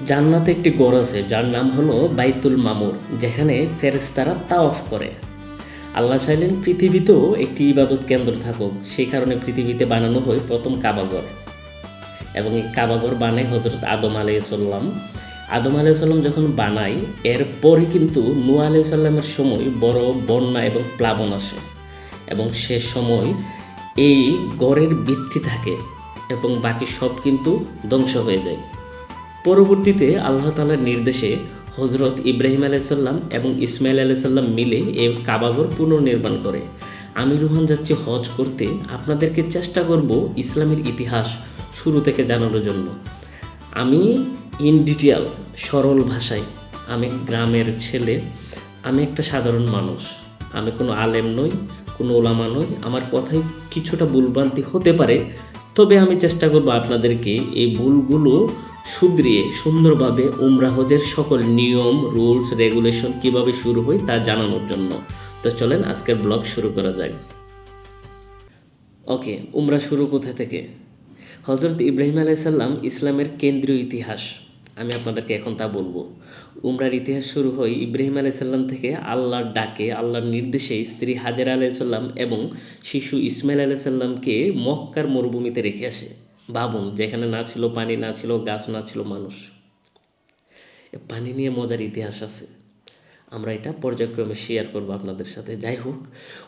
জান্নাতে একটি ঘর আছে যার নাম হলো বাইতুল মামুর, যেখানে ফেরেশতারা তাওয়াফ করে। আল্লাহ চাইলেন পৃথিবীতেও একটি ইবাদত কেন্দ্র থাকুক, সেই কারণে পৃথিবীতে বানানো হয় প্রথম কাবাঘর। এবং এই কাবাঘর বানায় হজরত আদম আলাইসাল্লাম। আদম আলাইসাল্লাম যখন বানায়, এরপরে কিন্তু নূহ আলাইসাল্লামের সময় বড় বন্যা এবং প্লাবন আসে, এবং সে সময় এই গড়ের ভিত্তি থাকে এবং বাকি সব কিন্তু ধ্বংস হয়ে যায়। পরবর্তীতে আল্লাহ তাআলার নির্দেশে হজরত ইব্রাহিম আলাইসাল্লাম এবং ইসমাইল আলাইসাল্লাম মিলে এই কাবাঘর পুনর্নির্মাণ করে। আমি রুহান যাচ্ছি হজ করতে, আপনাদেরকে চেষ্টা করব ইসলামের ইতিহাস শুরু থেকে জানানোর জন্য। আমি ইন ডিটেল সরল ভাষায়, আমি গ্রামের ছেলে, আমি একটা সাধারণ মানুষ, আমি কোনো আলেম নই, কোনো ওলামা নই, আমার কথায় কিছুটা ভুলভ্রান্তি হতে পারে, তবে আমি চেষ্টা করব আপনাদেরকে এই ভুলগুলো শুধরিয়ে সুন্দরভাবে উমরা হজের সকল নিয়ম, রুলস, রেগুলেশন কীভাবে শুরু হয় তা জানানোর জন্য। তো চলেন আজকের ব্লগ শুরু করা যাক। ওকে, উমরা শুরু কোথা থেকে? হজরত ইব্রাহিম আলাইসাল্লাম ইসলামের কেন্দ্রীয় ইতিহাস, আমি আপনাদেরকে এখন তা বলবো। উমরার ইতিহাস শুরু হয় ইব্রাহিম আলাইসাল্লাম থেকে। আল্লাহর ডাকে, আল্লাহর নির্দেশে স্ত্রী হাজেরা আলাইসাল্লাম এবং শিশু ইসমাইল আলাইসাল্লামকে মক্কার মরুভূমিতে রেখে আসে। ভাবুন, যেখানে না ছিল পানি, না ছিল গাছ, না ছিল মানুষ। পানি নিয়ে মজার ইতিহাস আছে, আমরা এটা পর্যায়ক্রমে শেয়ার করবো আপনাদের সাথে। যাই হোক,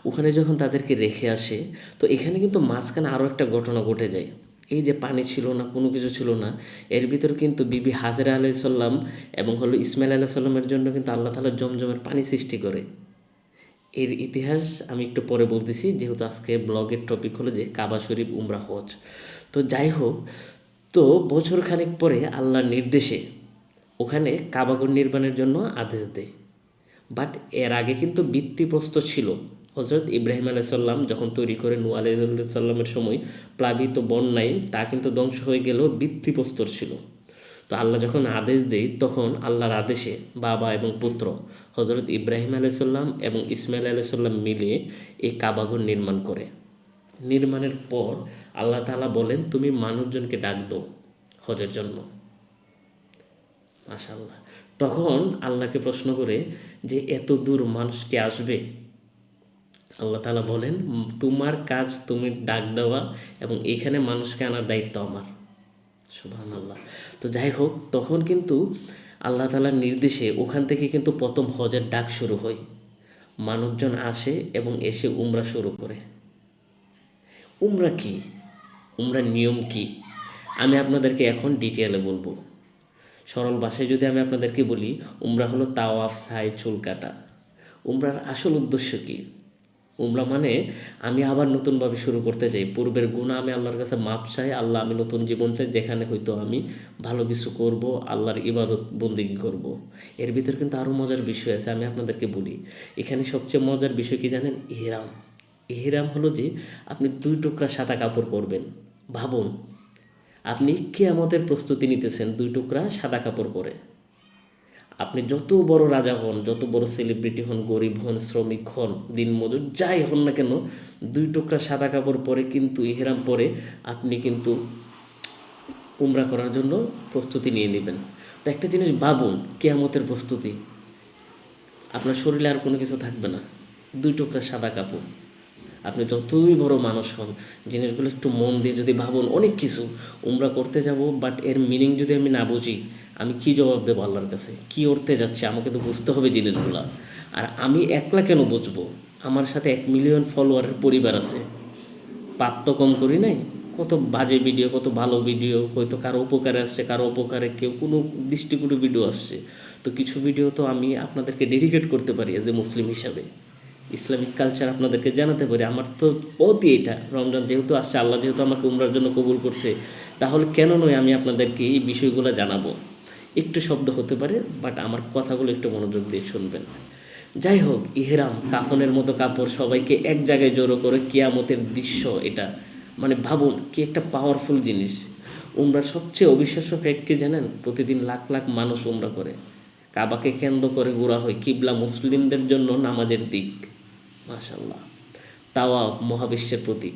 ওখানে যখন তাদেরকে রেখে আসে, তো এখানে কিন্তু মাঝখানে আরও একটা ঘটনা ঘটে যায়। এই যে পানি ছিল না, কোনো কিছু ছিল না, এর ভিতর কিন্তু বিবি হাজেরা আলাইসাল্লাম এবং হলো ইসমাইল আলাইসাল্লামের জন্য কিন্তু আল্লাহ তাআলা জমজমের পানি সৃষ্টি করে। এর ইতিহাস আমি একটু পরে বলতেছি, যেহেতু আজকে ব্লগের টপিক হলো যে কাবা শরীফ উমরা হজ। তো যাই হোক, তো বছর খানেক পরে আল্লাহর নির্দেশে ওখানে কাবাঘর নির্মাণের জন্য আদেশ দেয়। বাট এর আগে কিন্তু ভিত্তিপ্রস্তর ছিল। হজরত ইব্রাহিম আলাইসাল্লাম যখন তৈরি করে নূহ আলাইসাল্লামের সময় প্লাবিত বন্যায় তা কিন্তু ধ্বংস হয়ে গেলেও ভিত্তিপ্রস্তর ছিল। তো আল্লাহ যখন আদেশ দেয়, তখন আল্লাহর আদেশে বাবা এবং পুত্র হজরত ইব্রাহিম আলাইসাল্লাম এবং ইসমাইল আলাইসাল্লাম মিলে এই কাবাঘর নির্মাণ করে। নির্মাণের পর আল্লাহ তাআলা বলেন, তুমি মানুষজনকে ডাক দাও হজের জন্য। মাশাআল্লাহ। তখন আল্লাহকে প্রশ্ন করে যে এত দূর মানুষ কে আসবে? আল্লাহ তাআলা বলেন, তোমার কাজ তুমি ডাক দেওয়া এবং এইখানে মানুষকে আনার দায়িত্ব আমার। সুবহানাল্লাহ। তো যাই হোক, তখন কিন্তু আল্লাহ তাআলার নির্দেশে ওখান থেকে কিন্তু প্রথম হজের ডাক শুরু হয়। মানুষজন আসে এবং এসে উমরা শুরু করে। উমরা কি? উমরার নিয়ম কি? আমি আপনাদেরকে এখন ডিটেইলে বলবো। সরল ভাষায় যদি আমি আপনাদেরকে বলি, উমরা হলো তাওয়াফ, সাই, চুল কাটা। উমরার আসল উদ্দেশ্য কী? উমরা মানে আমি আবার নতুনভাবে শুরু করতে চাই, পূর্বের গুনাহ আমি আল্লাহর কাছে মাপ চাই। আল্লাহ, আমি নতুন জীবন চাই, যেখানে হয়তো আমি ভালো কিছু করব, আল্লাহর ইবাদত বন্দেগী করব। এর ভিতর কিন্তু আরও মজার বিষয় আছে, আমি আপনাদেরকে বলি। এখানে সবচেয়ে মজার বিষয় কি জানেন? ইহরাম। ইহরাম হলো যে আপনি 2 টুকরা সাদা কাপড় পরবেন। ভাবুন, আপনি কিয়ামতের প্রস্তুতি নিতেছেন 2 টুকরা সাদা কাপড় পরে। আপনি যত বড় রাজা হন, যত বড় সেলিব্রিটি হন, গরিব হন, শ্রমিক হন, দিনমজুর যাই হন না কেন, 2 টুকরা সাদা কাপড় পরে কিন্তু ইহরাম পরে আপনি কিন্তু উমরা করার জন্য প্রস্তুতি নিয়ে নেবেন। তো একটা জিনিস ভাবুন, কিয়ামতের প্রস্তুতি, আপনার শরীরে আর কোনো কিছু থাকবে না, 2 টুকরা সাদা কাপড়। আপনি যতই বড় মানুষ হন, জিনিসগুলো একটু মন দিয়ে যদি ভাবুন, অনেক কিছু উমরা করতে যাব, বাট এর মিনিং যদি আমি না বুঝি, আমি কি জবাব দেবো আল্লাহর কাছে? কি করতে যাচ্ছি, আমাকে তো বুঝতে হবে জিনিসগুলো। আর আমি একলা কেন বুঝবো? আমার সাথে 1 মিলিয়ন ফলোয়ারের পরিবার আছে। পাপ তো কম করি নাই। কত বাজে ভিডিও, কত ভালো ভিডিও, হয়তো কারো উপকারে আসছে, কারো অপকারে, কেউ কোনো দৃষ্টিকটু ভিডিও আসছে। তো কিছু ভিডিও তো আমি আপনাদেরকে ডেডিকেট করতে পারি এজ এ মুসলিম হিসাবে, ইসলামিক কালচার আপনাদেরকে জানাতে পারি। আমার তো অতি এটা, রমজান যেহেতু আসছে, আল্লাহ যেহেতু আমাকে উমরার জন্য কবুল করছে, তাহলে কেন নয় আমি আপনাদেরকে এই বিষয়গুলো জানাবো। একটু শব্দ হতে পারে, বাট আমার কথাগুলো একটু মনোযোগ দিয়ে শুনবেন। যাই হোক, ইহরাম, কাফনের মতো কাপড়, সবাইকে এক জায়গায় জড়ো করে কিয়ামতের দৃশ্য এটা। মানে ভাবুন, কি একটা পাওয়ারফুল জিনিস। উমরার সবচেয়ে অবিশ্বাস্য ফ্যাক্ট কি জানেন? প্রতিদিন লাখ লাখ মানুষ উমরা করে। কাবাকে কেন্দ্র করে ঘোরা হয়, কিবলা মুসলিমদের জন্য নামাজের দিক। মাশাআল্লাহ। তাওয়াফ মহাবিশ্বের প্রতীক।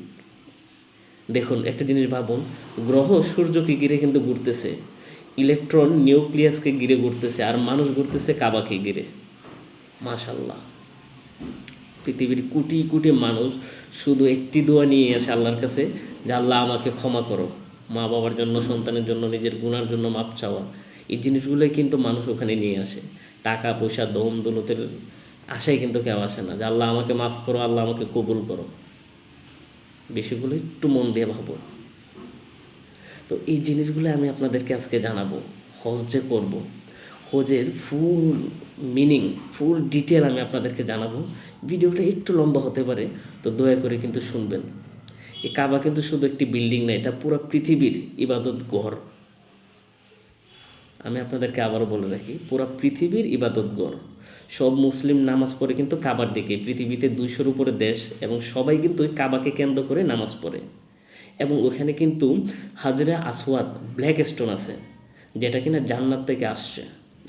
দেখুন একটা জিনিস ভাবুন, গ্রহ সূর্যকে ঘিরে কিন্তু ঘুরতেছে। ইলেকট্রন নিউক্লিয়াসকে ঘিরে ঘুরতেছে আর মানুষ ঘুরতেছে কাবাকে ঘিরে। মাশাল্লাহ, পৃথিবীর কোটি কোটি মানুষ শুধু একটি দোয়া নিয়ে আসে আল্লাহর কাছে যে আল্লাহ আমাকে ক্ষমা করো, মা বাবার জন্য, সন্তানের জন্য, নিজের গুনার জন্য মাপ চাওয়া। এই জিনিসগুলোই কিন্তু মানুষ ওখানে নিয়ে আসে। টাকা পয়সা দম দৌলতের আশায় কিন্তু কেউ আসে না যে আল্লাহ আমাকে মাফ করো, আল্লাহ আমাকে কবুল করো। বিষয়গুলো একটু মন দিয়ে ভাবো। তো এই জিনিসগুলো আমি আপনাদেরকে আজকে জানাবো। হজ যে করবো, হজের ফুল মিনিং, ফুল ডিটেল আমি আপনাদেরকে জানাবো। ভিডিওটা একটু লম্বা হতে পারে, তো দয়া করে কিন্তু শুনবেন। এই কাবা কিন্তু শুধু একটি বিল্ডিং না, এটা পুরো পৃথিবীর ইবাদত ঘর। আমি আপনাদেরকে আবারও বলে রাখি, পুরো পৃথিবীর ইবাদত ঘর। সব মুসলিম নামাজ পড়ে কিন্তু কাবার দিকে। পৃথিবীতে 200-র উপরে দেশ এবং সবাই কিন্তু ওই কাবাকে কেন্দ্র করে নামাজ পড়ে। এবং ওখানে কিন্তু হাজরে আসওয়াদ ব্ল্যাক স্টোন আছে, যেটা কিনা জান্নাত থেকে আসছে।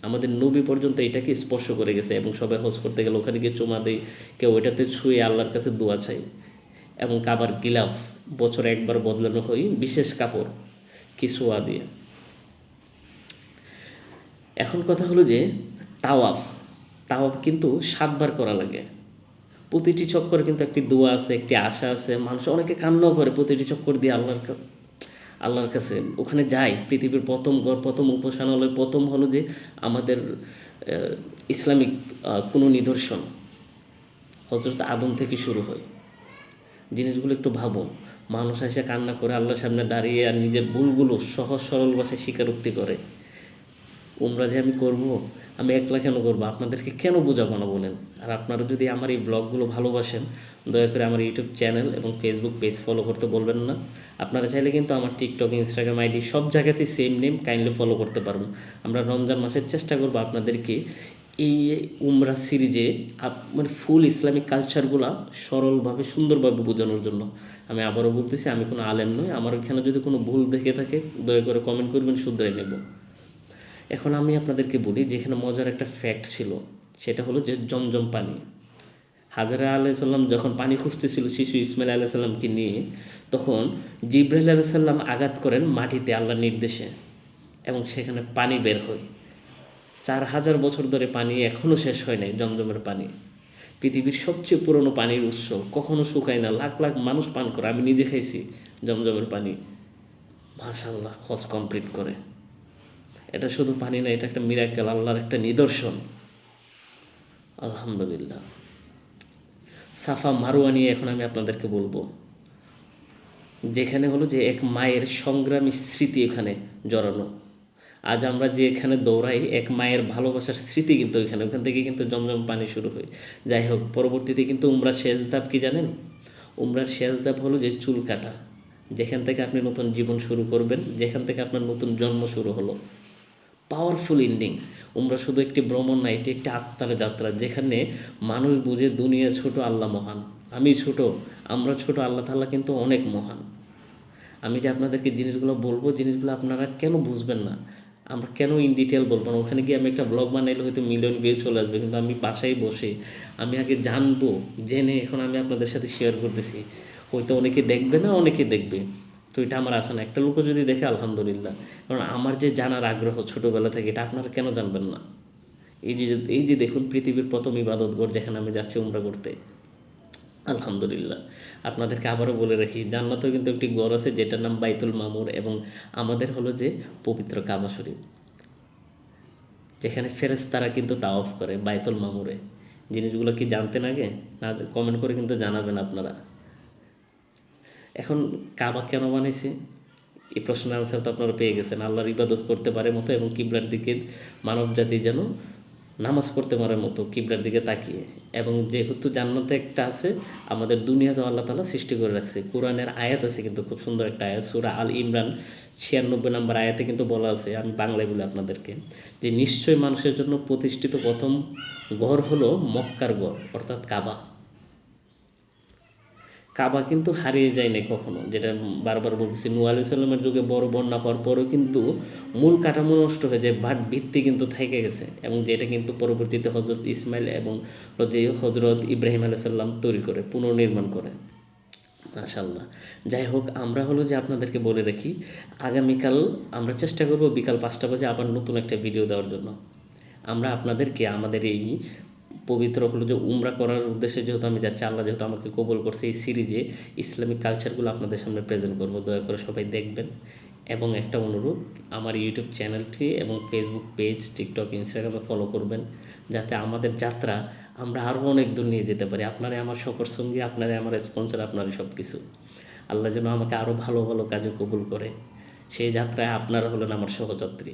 আমাদের নবী পর্যন্ত এটাকে স্পর্শ করে গেছে এবং সবাই হজ করতে গেলে ওখানে গিয়ে চুমা দেয়, কেউ ওইটাতে ছুঁয়ে আল্লাহর কাছে দোয়া চাই। এবং কাবার গিলাফ বছরে একবার বদলানো হয় বিশেষ কাপড় কিসুয়া দিয়ে। এখন কথা হলো যে তাওয়াফ, তাওয়াফ কিন্তু 7 বার করা লাগে। প্রতিটি চক্করে কিন্তু একটি দোয়া আছে, একটি আশা আছে। মানুষ অনেকে কান্নাও করে প্রতিটি চক্কর দিয়ে আল্লাহর কাছে। ওখানে যায় পৃথিবীর প্রথম ঘর, প্রথম উপাসনালয়, প্রথম হলো যে আমাদের ইসলামিক কোনো নিদর্শন হযরত আদম থেকে শুরু হয়। জিনিসগুলো একটু ভাবো। মানুষ এসে কান্না করে আল্লাহর সামনে দাঁড়িয়ে আর নিজের ভুলগুলো সহজ সরল ভাষায় স্বীকারোক্তি করে। উমরা যে আমি করব, আমি একলা কেন করবো, আপনাদেরকে কেন বোঝাবো না বলেন? আর আপনারা যদি আমার এই ব্লগগুলো ভালোবাসেন, দয়া করে আমার ইউটিউব চ্যানেল এবং ফেসবুক পেজ ফলো করতে বলবেন না। আপনারা চাইলে কিন্তু আমার টিকটক, ইনস্টাগ্রাম আইডি সব জায়গাতেই সেম নেম, কাইন্ডলি ফলো করতে পারবেন। আমরা রমজান মাসের চেষ্টা করবো আপনাদেরকে এই উমরা সিরিজে মানে ফুল ইসলামিক কালচারগুলো সরলভাবে সুন্দরভাবে বোঝানোর জন্য। আমি আবারও বলতেছি, আমি কোনো আলেম নই। আমার এখানে যদি কোনো ভুল দেখে থাকে দয়া করে কমেন্ট করবেন, শুধরাই নেব। এখন আমি আপনাদেরকে বলি, যেখানে মজার একটা ফ্যাক্ট ছিল, সেটা হলো যে জমজম পানি। হাজরা আলাইসাল্লাম যখন পানি খুঁজতেছিল শিশু ইসমাইল আলাইসাল্লামকে নিয়ে, তখন জিব্রাইল আলাইসাল্লাম আঘাত করেন মাটিতে আল্লাহর নির্দেশে এবং সেখানে পানি বের হয়। 4000 বছর ধরে পানি এখনও শেষ হয় নাই। জমজমের পানি পৃথিবীর সবচেয়ে পুরনো পানির উৎস, কখনো শুকায় না, লাখ লাখ মানুষ পান করে। আমি নিজে খাইছি জমজমের পানি। মাশাআল্লাহ, হজ কমপ্লিট করে। এটা শুধু পানি না, এটা একটা মিরাকেল, আল্লাহর একটা নিদর্শন। আলহামদুলিল্লাহ। সাফা মারোয়া নিয়ে এখন আমি আপনাদেরকে বলবো, যেখানে হলো যে এক মায়ের সংগ্রামী স্মৃতি এখানে জড়ানো। আজ আমরা যে এখানে দৌড়াই, এক মায়ের ভালোবাসার স্মৃতি কিন্তু ওখান থেকে কিন্তু জমজম পানি শুরু হয়। যাই হোক, পরবর্তীতে কিন্তু উমরার শেষ ধাপ কি জানেন? উমরার শেষ ধাপ হলো যে চুল কাটা। যেখান থেকে আপনি নতুন জীবন শুরু করবেন, যেখান থেকে আপনার নতুন জন্ম শুরু হলো। Powerful ending. উমরা শুধু একটি ভ্রমণ না, এটি একটি আত্মার যাত্রা, যেখানে মানুষ বুঝে দুনিয়া ছোট, আল্লাহ মহান। আমি ছোট, আমরা ছোট, আল্লাহ তাআলা কিন্তু অনেক মহান। আমি যে আপনাদেরকে জিনিসগুলো বলবো, জিনিসগুলো আপনারা কেন বুঝবেন না? আমরা কেন ইন ডিটেল বলবো না? ওখানে গিয়ে আমি একটা ব্লগ বানাইলে হয়তো মিলিয়ন ভিউ চলে আসবে, কিন্তু আমি বাসায় বসে আমি আগে জানবো, জেনে এখন আমি আপনাদের সাথে শেয়ার করতেছি। হয়তো অনেকে দেখবে না, অনেকে দেখবে, তো এটা আমার আশা না। একটা লোকও যদি দেখে আলহামদুলিল্লাহ। কারণ আমার যে জানার আগ্রহ ছোটোবেলা থেকে, এটা আপনারা কেন জানবেন না? এই যে দেখুন, পৃথিবীর প্রথম ইবাদতঘর যেখানে আমি যাচ্ছি উমরা করতে। আলহামদুলিল্লাহ। আপনাদেরকে আবারও বলে রাখি, জান্নাতেও কিন্তু একটি ঘর আছে যেটার নাম বাইতুল মামুর, এবং আমাদের হলো যে পবিত্র কাবা শরীফ, যেখানে ফেরেশতারা কিন্তু তাওয়াফ করে বাইতুল মামুরে। জিনিসগুলো কি জানতেন আগে? না, কমেন্ট করে কিন্তু জানাবেন আপনারা। এখন কাবা কেন বানাইছে, এই প্রশ্নের আনসার তো আপনারা পেয়ে গেছেন। আল্লাহর ইবাদত করতে পারে মতো এবং কিবলার দিকে মানব জাতি যেন নামাজ পড়তে পারার মতো, কিবলার দিকে তাকিয়ে। এবং যেহেতু জান্নাতে একটা আছে, আমাদের দুনিয়াতেও আল্লাহ তাআলা সৃষ্টি করে রাখছে। কোরআনের আয়াত আছে কিন্তু, খুব সুন্দর একটা আয়াত, সূরা আল ইমরান 96 নম্বর আয়াতে কিন্তু বলা আছে, আমি বাংলায় বলি আপনাদেরকে, যে নিশ্চয় মানুষের জন্য প্রতিষ্ঠিত প্রথম ঘর হলো মক্কার ঘর, অর্থাৎ কাবা। কাবা কিন্তু হারিয়ে যায় না কখনো, যেটা বারবার বলতেছি। নূহ আলাইহিস সালামের যুগে বড় বন্যা হওয়ার পরেও কিন্তু মূল কাঠামো নষ্ট হয়ে যায়, বাট ভিত্তি কিন্তু থেকে গেছে, এবং যেটা কিন্তু পরবর্তীতে হজরত ইসমাইল এবং যে হজরত ইব্রাহিম আলাইহিস সালাম তৈরি করে, পুনর্নির্মাণ করে। মাশাআল্লাহ। যাই হোক, আমরা হলো যে আপনাদেরকে বলে রাখি, আগামীকাল আমরা চেষ্টা করব বিকাল ৫টা বাজে আবার নতুন একটা ভিডিও দেওয়ার জন্য। আমরা আপনাদেরকে আমাদের এই পবিত্র হলো যে উমরা করার উদ্দেশ্যে যেহেতু আমি যাচ্ছি, আল্লাহ যেহেতু আমাকে কবুল করছে, এই সিরিজে ইসলামিক কালচারগুলো আপনাদের সামনে প্রেজেন্ট করব। দয়া করে সবাই দেখবেন। এবং একটা অনুরোধ, আমার ইউটিউব চ্যানেলটি এবং ফেসবুক পেজ, টিকটক, ইনস্টাগ্রামে ফলো করবেন, যাতে আমাদের যাত্রা আমরা আরও অনেক দূর নিয়ে যেতে পারি। আপনারাই আমার সফর সঙ্গী, আপনারাই আমার স্পন্সর, আপনারই সব কিছু। আল্লাহ যেন আমাকে আরও ভালো ভালো কাজে কবুল করে। সেই যাত্রায় আপনারা হলেন আমার সহযাত্রী।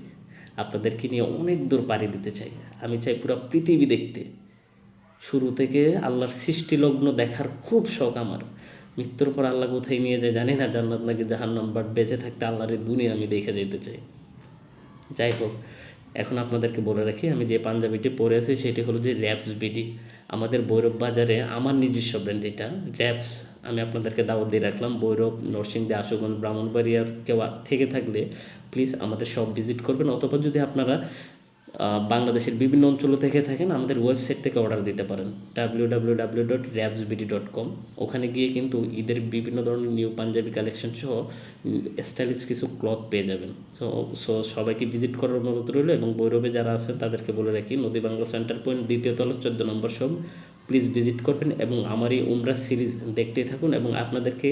আপনাদেরকে নিয়ে অনেক দূর পাড়ি দিতে চাই। আমি চাই পুরো পৃথিবী দেখতে। শুরু থেকে আল্লাহর সৃষ্টিলগ্ন দেখার খুব শখ আমার। মৃত্যুর পর আল্লাহ কোথায় নিয়ে যায় জানি না, জান্নাত নাকি জাহান্নাম, বাট বেঁচে থাকতে আল্লাহর এই দুনিয়া আমি দেখে যেতে চাই। যাই হোক, এখন আপনাদেরকে বলে রাখি, আমি যে পাঞ্জাবিটি পরে আছি সেটি হলো যে র্যাপস বিডি। আমাদের ভৈরব বাজারে আমার নিজস্ব ব্র্যান্ড এটা র্যাপস। আমি আপনাদেরকে দাওয়াত দিয়ে রাখলাম, ভৈরব, নরসিংদী, আশুগঞ্জ, ব্রাহ্মণবাড়িয়ার কেউ থেকে থাকলে প্লিজ আমাদের শপ ভিজিট করবেন, অথবা যদি আপনারা বাংলাদেশের বিভিন্ন অঞ্চল থেকে থাকেন আমাদের ওয়েবসাইট থেকে অর্ডার দিতে পারেন, www.rapsbd.com। ওখানে গিয়ে কিন্তু ঈদের বিভিন্ন ধরনের নিউ পাঞ্জাবি কালেকশন সহ স্টাইলিশ কিছু ক্লথ পেয়ে যাবেন। সো সবাইকে ভিজিট করার অনুরোধ রইল। এবং ভৈরবে যারা আছেন তাদেরকে বলে রাখি, নদী বাংলা সেন্টার পয়েন্ট, 2য় তলা, 14 নম্বর শপ, প্লিজ ভিজিট করবেন এবং আমার এই উমরা সিরিজ দেখতেই থাকুন। এবং আপনাদেরকে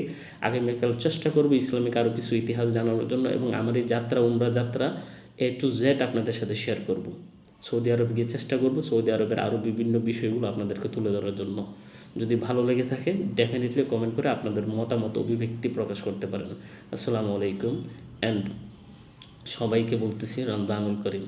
আগামীকাল চেষ্টা করব ইসলামিক আরও কিছু ইতিহাস জানানোর জন্য, এবং আমার এই যাত্রা, উমরা যাত্রা A to Z আপনাদের সাথে শেয়ার করব। সৌদি আরব গিয়ে চেষ্টা করব সৌদি আরবের আরও বিভিন্ন বিষয়গুলো আপনাদেরকে তুলে ধরার জন্য। যদি ভালো লেগে থাকে ডেফিনেটলি কমেন্ট করে আপনাদের মতামত, অভিব্যক্তি প্রকাশ করতে পারেন। আসসালামু আলাইকুম, অ্যান্ড সবাইকে বলতেছি রমজানুল করিম।